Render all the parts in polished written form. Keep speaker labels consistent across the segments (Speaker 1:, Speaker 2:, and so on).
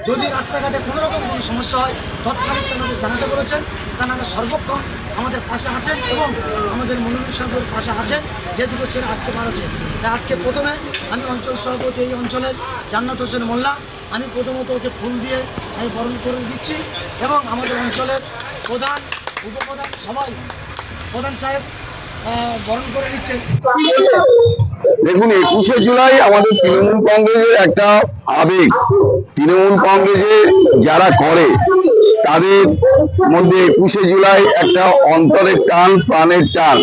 Speaker 1: যদি রাস্তাঘাটে কোনো রকম কোনো সমস্যা হয় তৎকালীন তাদের জানাতে বলেছেন। তারা সর্বক্ষণ আমাদের পাশে আছেন এবং আমাদের মনোনয়ন সাহেবের পাশে আছেন। যে দুটো ছেলে আজকে মারছে, আজকে প্রথমে আমি অঞ্চল সভাপতি এই অঞ্চলের জান্নাত হোসেন মোল্লা, আমি প্রথমত ওকে ফুল দিয়ে আমি বরণ করে দিচ্ছি এবং আমাদের অঞ্চলের প্রধান উপপ্রধান সবাই প্রধান সাহেব বরণ করে নিচ্ছেন।
Speaker 2: দেখুন, 21শে জুলাই আমাদের তৃণমূল কংগ্রেসের একটা আবেগ। তৃণমূল কংগ্রেসে যারা করে তাদের মধ্যে 21শে জুলাই একটা অন্তরের টান, প্রাণের টান।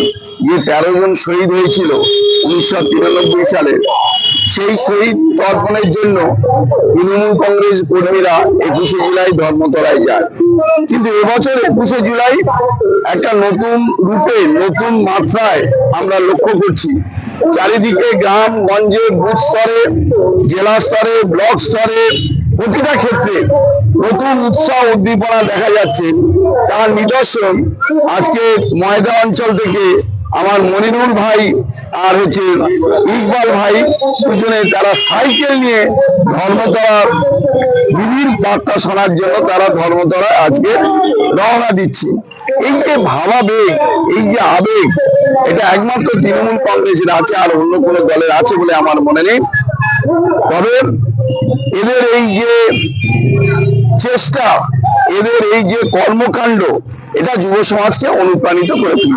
Speaker 2: যে 13 জন শহীদ হয়েছিল 1993 সালে, সেই শহীদ তর্পণের জন্য তৃণমূল কংগ্রেস কর্মীরা 21শে জুলাই ধর্মতলায় যায়। কিন্তু এবছর 21শে জুলাই একটা নতুন রূপে, নতুন মাত্রায় আমরা লক্ষ্য করছি। চারিদিকে গ্রাম গঞ্জে, বুথ স্তরে, জেলা স্তরে, ব্লক স্তরে, প্রতিটা ক্ষেত্রে নতুন উৎসাহ উদ্দীপনা দেখা যাচ্ছে। তার নিদর্শন আজকে ময়দা অঞ্চল থেকে আমার মনিরুল ভাই আর ইকবাল ভাই দুজনে তারা সাইকেল নিয়ে ধর্মতলার বিধির বার্তা শোনার জন্য তারা ধর্মতলায় আজকে রওনা দিচ্ছে। এই যে ভাবাবেগ, এই যে আবেগ, এটা একমাত্র তৃণমূল কংগ্রেসের আছে, আর অন্য কোনো দলের আছে বলে আমার মনে নেই। তবে এদের এই যে চেষ্টা, এদের এই যে কর্মকাণ্ড, এটা যুব সমাজকে অনুপ্রাণিত করে তুলবে।